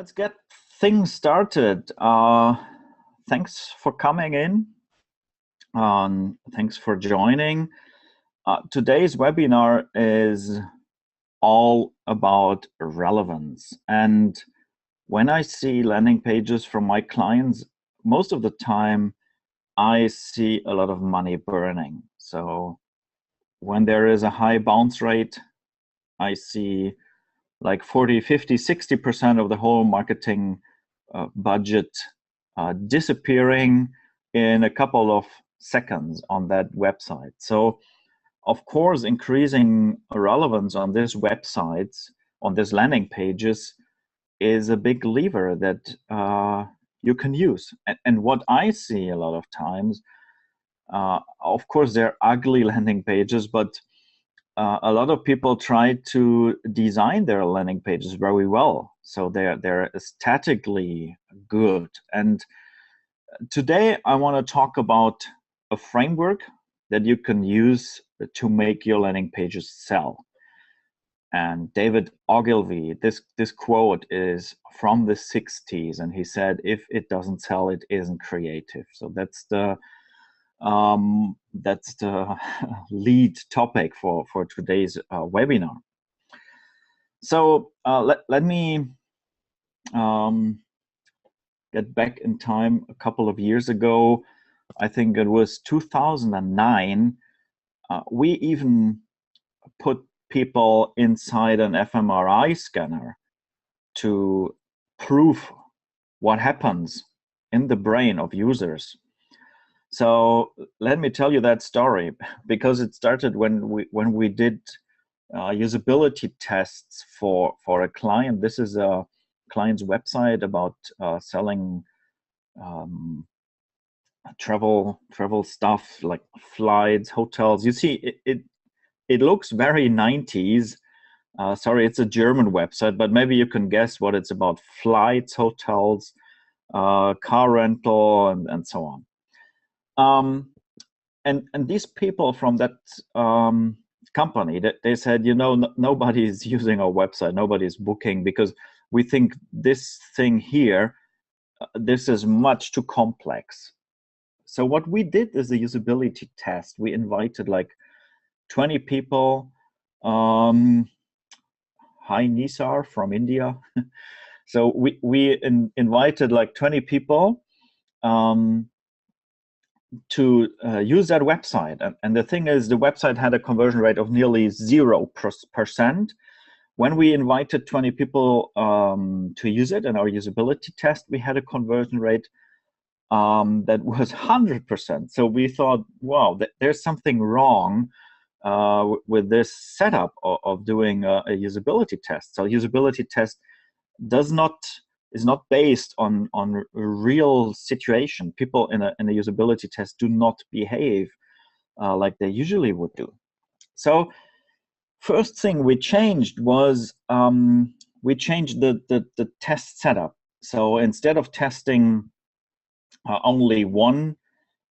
Let's get things started. Thanks for coming in. Thanks for joining. Today's webinar is all about relevance. And when I see landing pages from my clients, most of the time I see a lot of money burning. So when there is a high bounce rate, I see like 40, 50, 60% of the whole marketing budget disappearing in a couple of seconds on that website. So, of course, increasing relevance on these websites, on these landing pages, is a big lever that you can use. And what I see a lot of times, of course, they're ugly landing pages, but a lot of people try to design their landing pages very well, so they're aesthetically good. And today I want to talk about a framework that you can use to make your landing pages sell. And David Ogilvy, this quote is from the 60s, and he said, "If it doesn't sell, it isn't creative." So that's the lead topic for today's webinar. So let me get back in time a couple of years ago. I think it was 2009. We even put people inside an fMRI scanner to prove what happens in the brain of users. So let me tell you that story, because it started when we did usability tests for a client. This is a client's website about selling travel stuff like flights, hotels. You see, it looks very 90s. Sorry, it's a German website, but maybe you can guess what it's about: flights, hotels, car rental, and so on. And these people from that company, they said, nobody is using our website, nobody is booking, because we think this thing here, this is much too complex. So what we did is a usability test. We invited like 20 people. Hi, Nisar from India. So we invited like 20 people to use that website. And the thing is, the website had a conversion rate of nearly 0%. When we invited 20 people to use it in our usability test, we had a conversion rate that was 100%. So we thought, wow, there's something wrong with this setup of doing a usability test. So usability test is not based on a real situation. People in a usability test do not behave like they usually would do. So first thing we changed was we changed the test setup. So instead of testing only one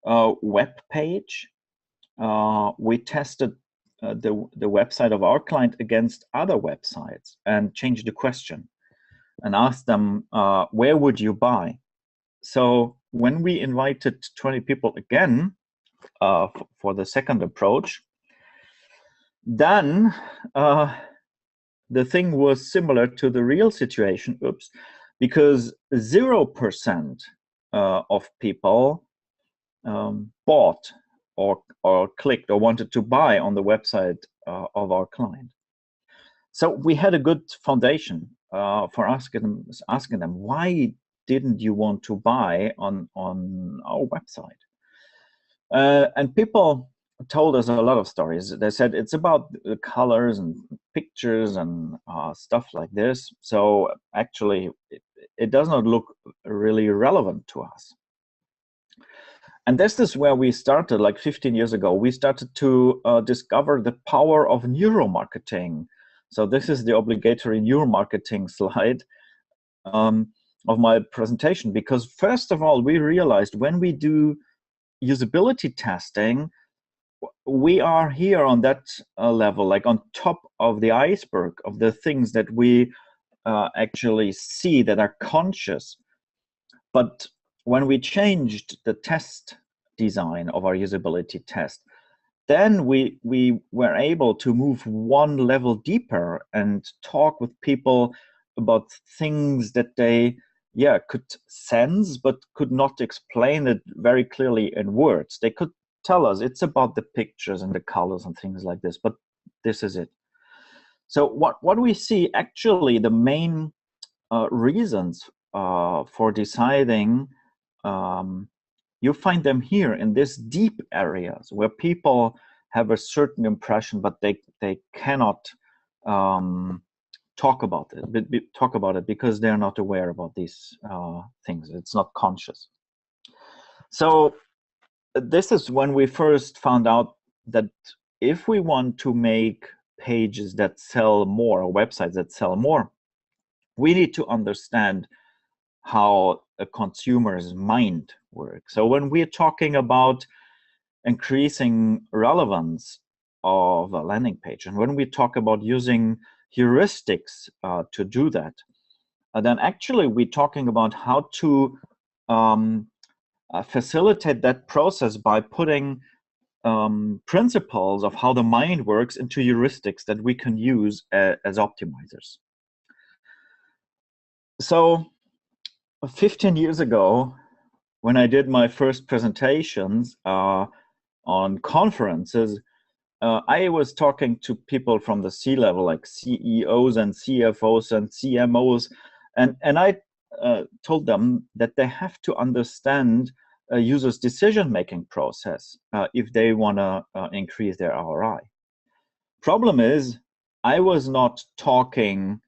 web page, we tested the website of our client against other websites and changed the question and asked them, where would you buy? So when we invited 20 people again for the second approach, then the thing was similar to the real situation, because 0% of people bought or clicked or wanted to buy on the website of our client. So we had a good foundation for asking them, why didn't you want to buy on our website? And people told us a lot of stories. They said it's about the colors and pictures and stuff like this. So actually, it does not look really relevant to us. And this is where we started, like 15 years ago. We started to discover the power of neuromarketing. So this is the obligatory neuromarketing slide of my presentation, because first of all, we realized when we do usability testing, we are here on that level, like on top of the iceberg of the things that we actually see, that are conscious. But when we changed the test design of our usability test, then we were able to move one level deeper and talk with people about things that they could sense but could not explain it very clearly in words. They could tell us it's about the pictures and the colors and things like this, but this is it. So what we see, actually, the main reasons for deciding, you find them here in these deep areas where people have a certain impression, but they cannot talk about it because they're not aware about these things. It's not conscious. So this is when we first found out that if we want to make pages that sell more, or websites that sell more, we need to understand how a consumer's mind works. So when we're talking about increasing relevance of a landing page, and when we talk about using heuristics to do that, then actually we're talking about how to facilitate that process by putting principles of how the mind works into heuristics that we can use as optimizers. So 15 years ago, when I did my first presentations on conferences, I was talking to people from the C-level, like CEOs and CFOs and CMOs, and I told them that they have to understand a user's decision-making process if they want to increase their ROI. Problem is, I was not talking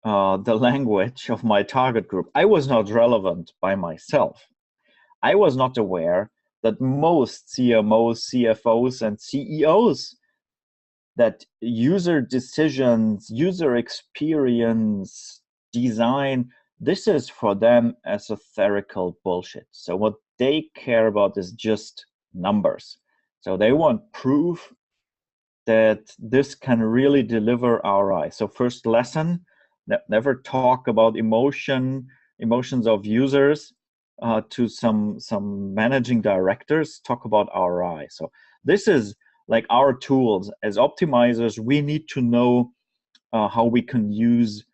the language of my target group. I was not relevant by myself. I was not aware that most CMOs, CFOs, and CEOs, that user decisions, user experience, design, this is for them esoterical bullshit. So what they care about is just numbers. So they want proof that this can really deliver ROI. So first lesson, never talk about emotions of users to some managing directors. Talk about ROI. So this is like our tools as optimizers. We need to know how we can use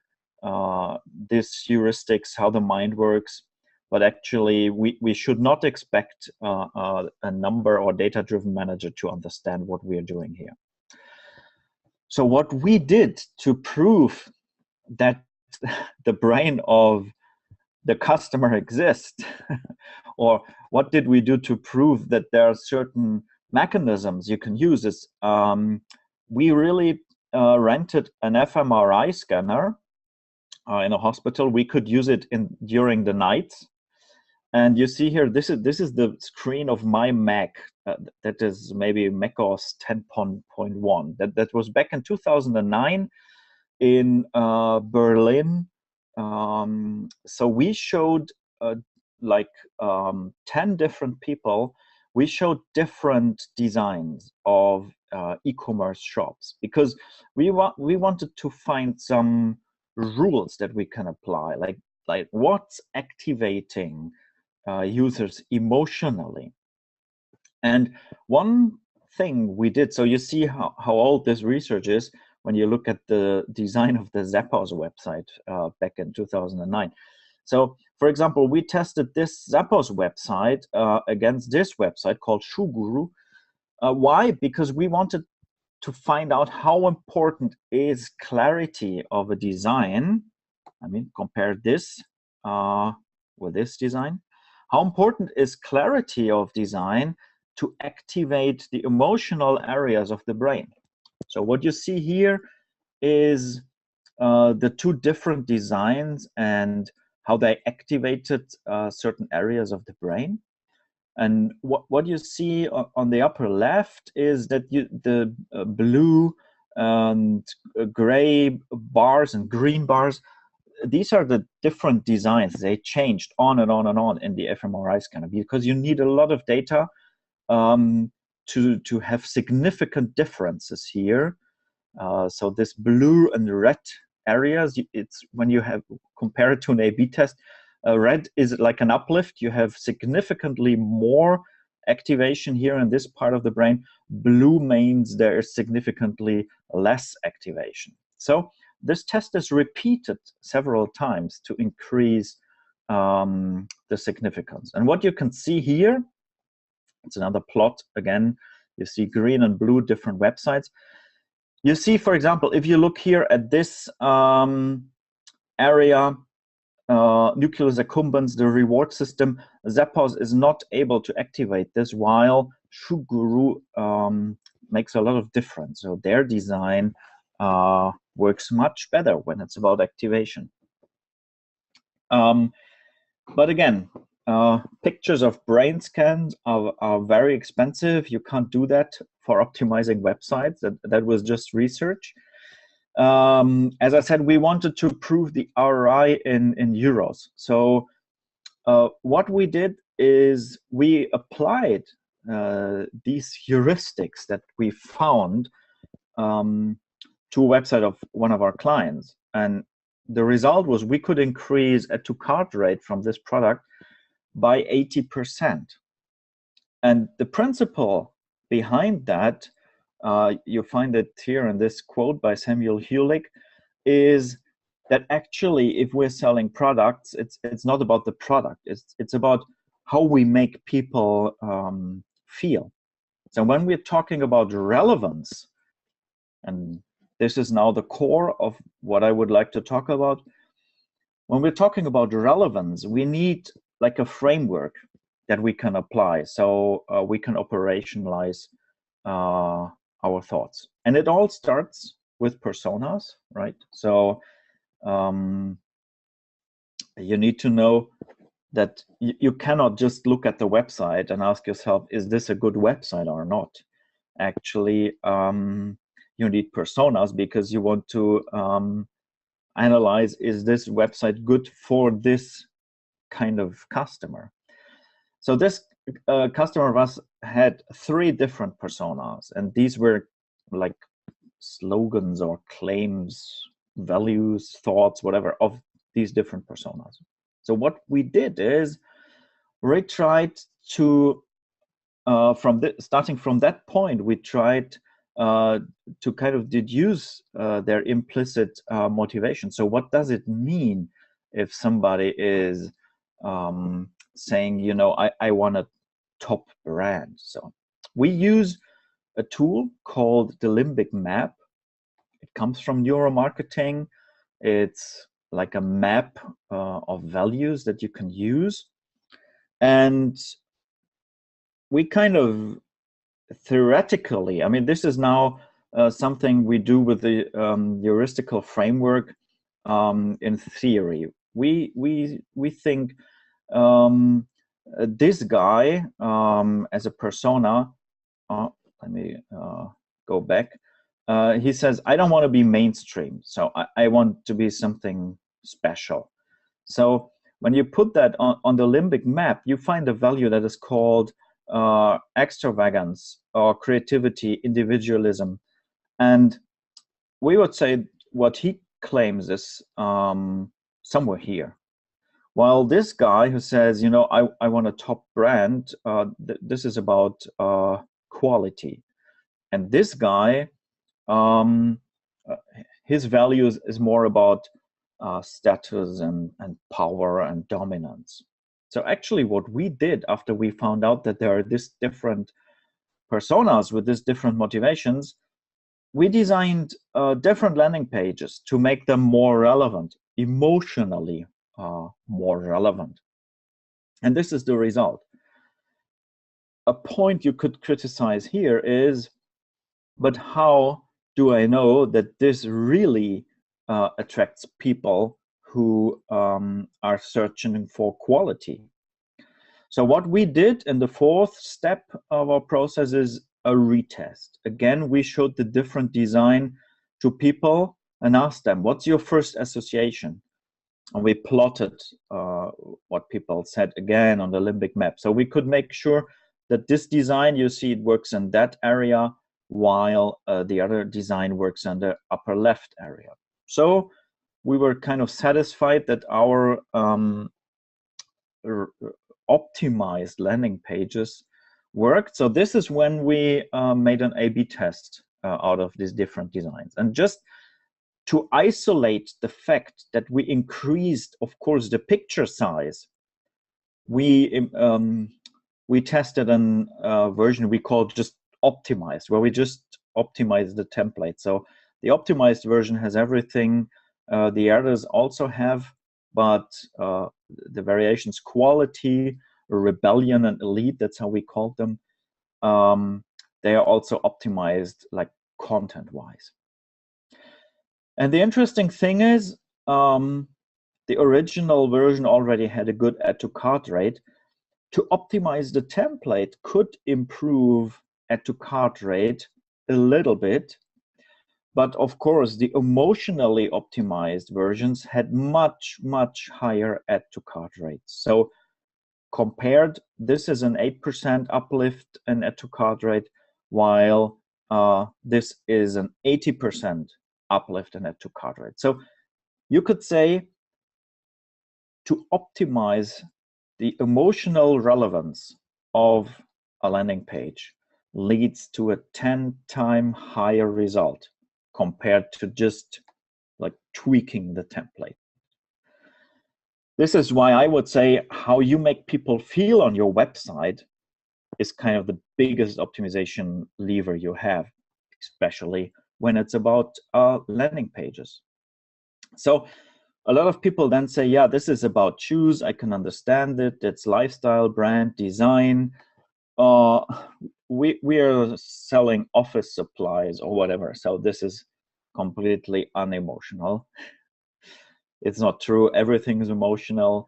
this heuristics, how the mind works. But actually, we should not expect a number or data-driven manager to understand what we are doing here. So what we did to prove that the brain of the customer exists, or what did we do to prove that there are certain mechanisms you can use, is we really rented an fMRI scanner in a hospital. We could use it during the night. And you see here, this is the screen of my Mac. That is maybe macOS 10.1. That was back in 2009 in Berlin. So we showed 10 different people. We showed different designs of e-commerce shops because we wanted to find some rules that we can apply, like what's activating users emotionally. And one thing we did, so you see how old this research is when you look at the design of the Zappos website back in 2009. So, for example, we tested this Zappos website against this website called Shoe Guru. Why? Because we wanted to find out how important is clarity of a design. I mean, compare this with this design. How important is clarity of design to activate the emotional areas of the brain? So what you see here is the two different designs and how they activated certain areas of the brain. And what you see on the upper left is that the blue and gray bars and green bars, these are the different designs. They changed on and on and on in the fMRI scanner because you need a lot of data to have significant differences here. So this blue and red areas, it's when you have compared it to an A/B test, red is like an uplift. You have significantly more activation here in this part of the brain. Blue means there is significantly less activation. So this test is repeated several times to increase the significance. And what you can see here, it's another plot again. You see green and blue, different websites. You see, for example, if you look here at this area, nucleus accumbens, the reward system, Zappos is not able to activate this, while Shuguru makes a lot of difference. So their design works much better when it's about activation. But again, pictures of brain scans are very expensive. You can't do that for optimizing websites. That was just research. As I said, we wanted to prove the ROI in euros. So what we did is we applied these heuristics that we found to a website of one of our clients. And the result was we could increase add to cart rate from this product by 80%. And the principle behind that, you find it here in this quote by Samuel Hulick, is that actually if we're selling products, it's not about the product, it's about how we make people feel. So when we're talking about relevance, and this is now the core of what I would like to talk about, when we're talking about relevance, we need like a framework that we can apply, so we can operationalize our thoughts. And it all starts with personas, right? So you need to know that you cannot just look at the website and ask yourself, is this a good website or not? Actually, you need personas because you want to analyze, is this website good for this kind of customer? So this customer of us had 3 different personas, and these were like slogans or claims, values, thoughts, whatever, of these different personas. So what we did is we tried to, starting from that point, we tried to kind of deduce their implicit motivation. So what does it mean if somebody is saying, you know, I want a top brand? So we use a tool called the limbic map. It comes from neuromarketing. It's like a map of values that you can use. And we kind of theoretically, I mean, this is now something we do with the heuristical framework in theory. We think this guy as a persona, let me go back. He says, I don't want to be mainstream, so I want to be something special. So when you put that on the limbic map, you find a value that is called extravagance or creativity, individualism. And we would say what he claims is somewhere here. While this guy who says, you know, I want a top brand, this is about quality. And this guy, his values is more about status and power and dominance. So actually what we did after we found out that there are these different personas with these different motivations, we designed different landing pages to make them more relevant, emotionally more relevant. And this is the result. A point you could criticize here is, but how do I know that this really attracts people who are searching for quality? So what we did in the 4th step of our process is a retest. Again, we showed the different design to people and asked them, what's your first association? And we plotted what people said again on the limbic map. So we could make sure that this design, you see, it works in that area, while the other design works in the upper left area. So we were kind of satisfied that our optimized landing pages worked. So this is when we made an A/B test out of these different designs. And just to isolate the fact that we increased, of course, the picture size, we tested a version we called just optimized, where we just optimized the template. So the optimized version has everything the others also have, but the variations quality, rebellion, and elite, that's how we called them, they are also optimized like content-wise. And the interesting thing is, the original version already had a good add to cart rate. To optimize the template could improve add to cart rate a little bit, but of course the emotionally optimized versions had much, much higher add to cart rates. So compared, this is an 8% uplift in add to cart rate, while this is an 80% uplift in add to cart rate. So you could say, to optimize the emotional relevance of a landing page leads to a 10-time higher result compared to just like tweaking the template. This is why I would say how you make people feel on your website is kind of the biggest optimization lever you have, especially when it's about landing pages. So a lot of people then say, yeah, this is about shoes. I can understand it. It's lifestyle, brand, design. We are selling office supplies or whatever. So this is completely unemotional. It's not true. Everything is emotional.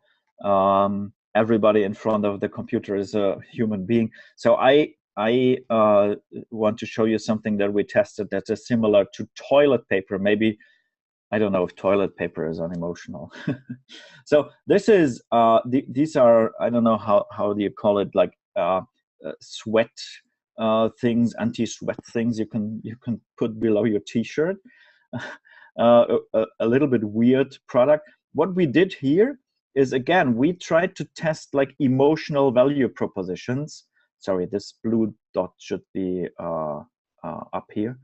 Everybody in front of the computer is a human being. So I want to show you something that we tested that is similar to toilet paper. Maybe, I don't know if toilet paper is unemotional. So this is, these are, I don't know how do you call it, like sweat things, anti-sweat things you can put below your t-shirt. A little bit weird product. What we did here is, again, we tried to test like emotional value propositions. Sorry, this blue dot should be up here.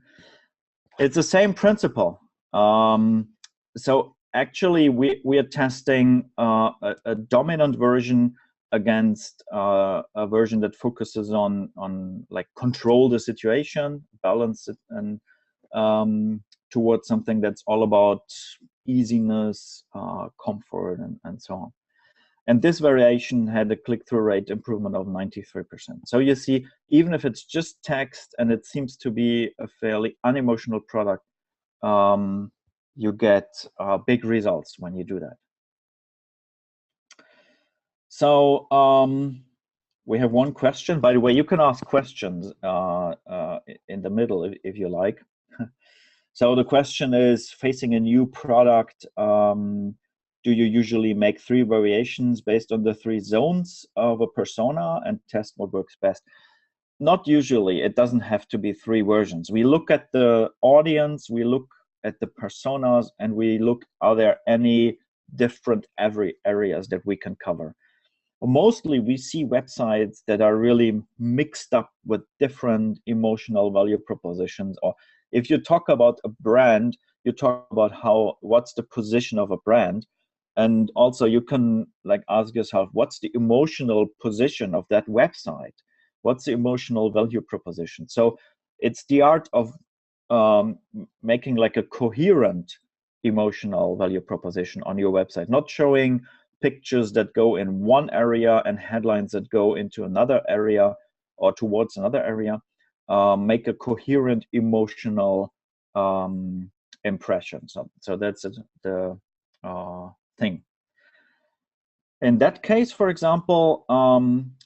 It's the same principle. So actually, we are testing a dominant version against a version that focuses on like control the situation, balance it, and towards something that's all about easiness, comfort, and so on. And this variation had a click-through rate improvement of 93%. So you see, even if it's just text and it seems to be a fairly unemotional product, you get big results when you do that. So we have one question. By the way, you can ask questions in the middle if you like. So the question is, facing a new product, do you usually make 3 variations based on the 3 zones of a persona and test what works best? Not usually. It doesn't have to be 3 versions. We look at the audience, we look at the personas, and we look, are there any different areas that we can cover? Mostly we see websites that are really mixed up with different emotional value propositions. Or if you talk about a brand, you talk about what's the position of a brand. And also you can like ask yourself, what's the emotional position of that website? What's the emotional value proposition? So it's the art of making like a coherent emotional value proposition on your website, not showing pictures that go in one area and headlines that go into another area or towards another area. Make a coherent emotional impression. So that's the thing. In that case, for example,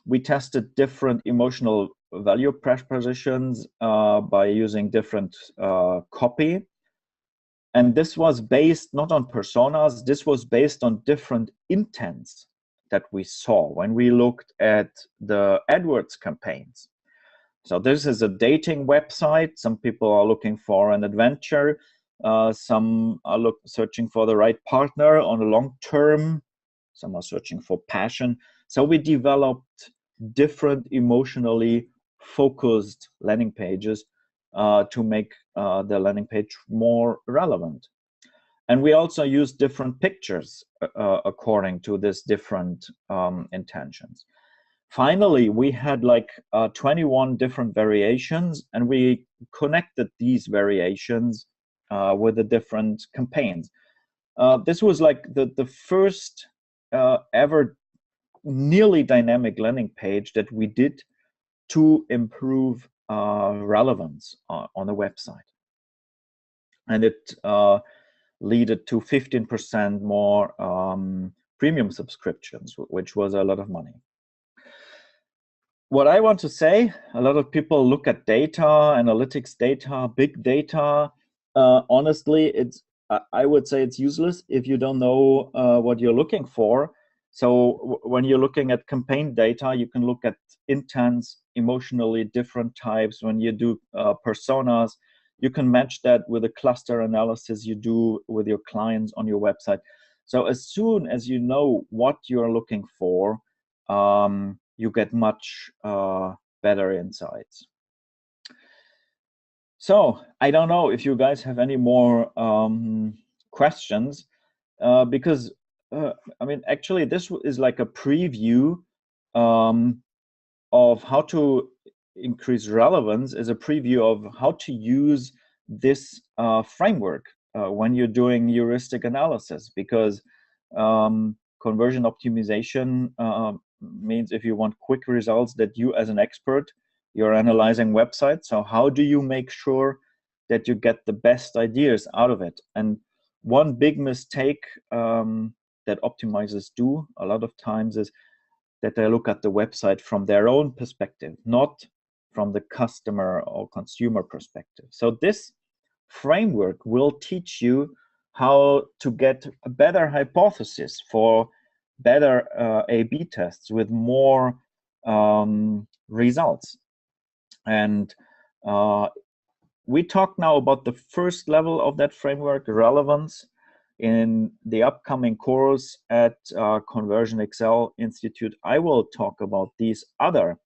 we tested different emotional value propositions by using different copy. And this was based not on personas, this was based on different intents that we saw when we looked at the AdWords campaigns. So this is a dating website. Some people are looking for an adventure. Some are searching for the right partner on a long term. Some are searching for passion. So we developed different emotionally focused landing pages to make the landing page more relevant. And we also use different pictures according to this different intentions. Finally, we had like 21 different variations, and we connected these variations with the different campaigns. This was like the first ever nearly dynamic landing page that we did to improve relevance on the website. And it led to 15% more premium subscriptions, which was a lot of money. What I want to say, a lot of people look at data, analytics data, big data. Honestly, I would say it's useless if you don't know what you're looking for. So when you're looking at campaign data, you can look at intents, emotionally different types. When you do personas, you can match that with a cluster analysis you do with your clients on your website. So as soon as you know what you're looking for, you get much better insights. So I don't know if you guys have any more questions, because I mean, actually, this is like a preview of how to increase relevance, is a preview of how to use this framework when you're doing heuristic analysis, because conversion optimization means if you want quick results that you as an expert, you're analyzing websites. So how do you make sure that you get the best ideas out of it? And one big mistake that optimizers do a lot of times is that they look at the website from their own perspective, not from the customer or consumer perspective. So this framework will teach you how to get a better hypothesis for better A/B tests with more results. And we talk now about the first level of that framework, relevance. In the upcoming course at CXL Institute, I will talk about these other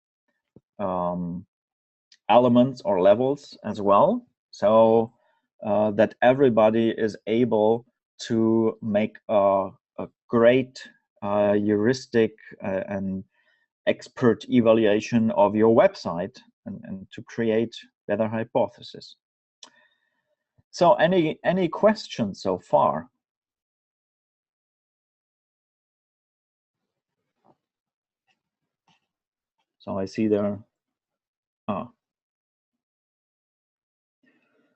elements or levels as well, so that everybody is able to make a great heuristic and expert evaluation of your website and to create better hypothesis. So any questions so far? So I see there.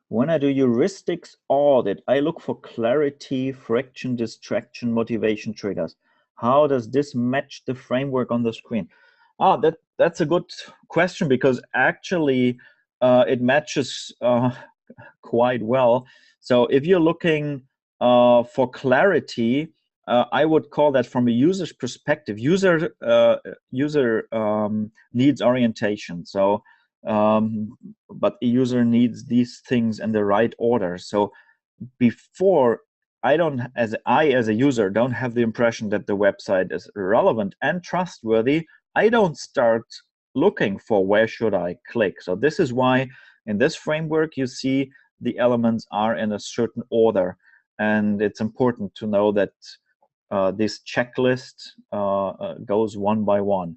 When I do heuristics audit, I look for clarity, friction, distraction, motivation triggers. How does this match the framework on the screen? That's a good question, because actually it matches quite well. So if you're looking for clarity, I would call that from a user's perspective. User needs orientation. So, but a user needs these things in the right order. So before as a user don't have the impression that the website is relevant and trustworthy, I don't start looking for where should I click. So this is why in this framework you see the elements are in a certain order, and it's important to know that this checklist goes one by one.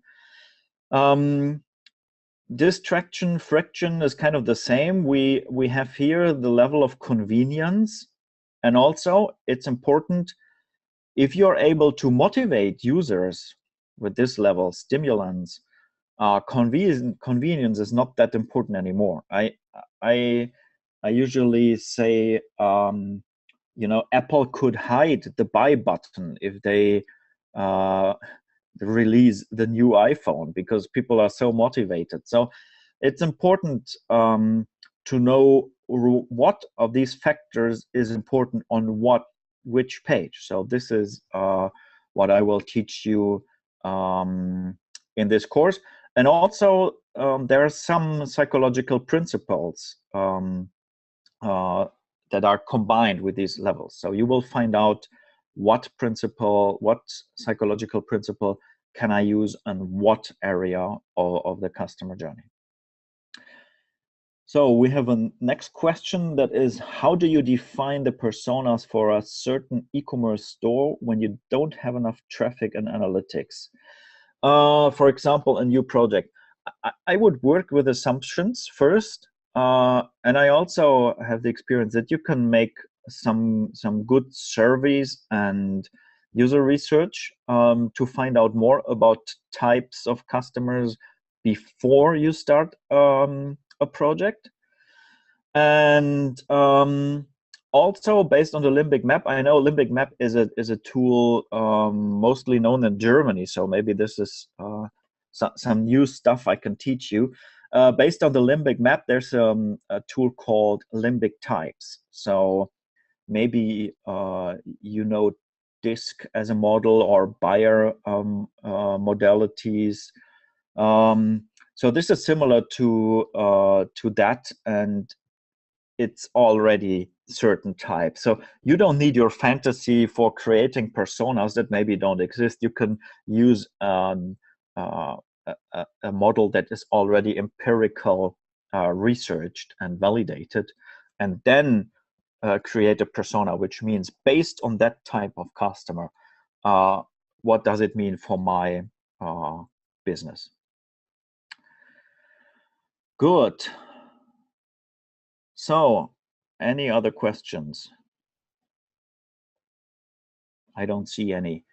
Distraction, friction is kind of the same. We have here the level of convenience, and also it's important if you're able to motivate users with this level, stimulants, convenience is not that important anymore. I usually say, you know, Apple could hide the buy button if they release the new iPhone, because people are so motivated. So it's important to know what of these factors is important on which page. So this is what I will teach you in this course. And also there are some psychological principles that that are combined with these levels. So you will find out what principle, what psychological principle can I use in what area of the customer journey. So we have a next question that is, how do you define the personas for a certain e-commerce store when you don't have enough traffic and analytics? For example, a new project. I would work with assumptions first, and I also have the experience that you can make some good surveys and user research to find out more about types of customers before you start a project. And also based on the limbic map, I know limbic map is a tool mostly known in Germany, so maybe this is some new stuff I can teach you. Based on the limbic map, there's a tool called limbic types. So maybe you know DISC as a model or buyer modalities. So this is similar to that, and it's already certain type. So you don't need your fantasy for creating personas that maybe don't exist. You can use a model that is already empirical, researched and validated, and then create a persona, which means based on that type of customer, what does it mean for my business? Good. So, any other questions? I don't see any.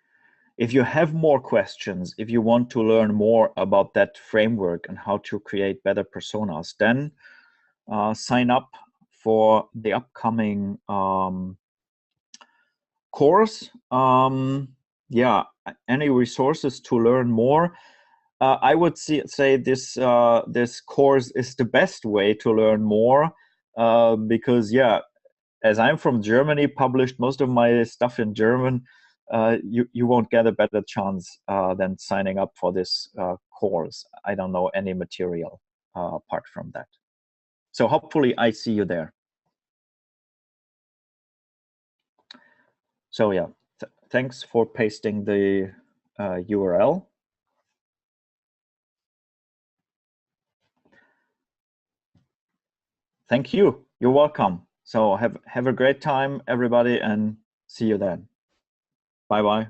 If you have more questions, if you want to learn more about that framework and how to create better personas, then sign up for the upcoming course. Yeah, any resources to learn more? I would say this this course is the best way to learn more because, yeah, as I'm from Germany, published most of my stuff in German, you won't get a better chance than signing up for this course. I don't know any material apart from that. So hopefully I see you there. So yeah, thanks for pasting the URL. Thank you. You're welcome. So have a great time, everybody, and see you then. Bye-bye.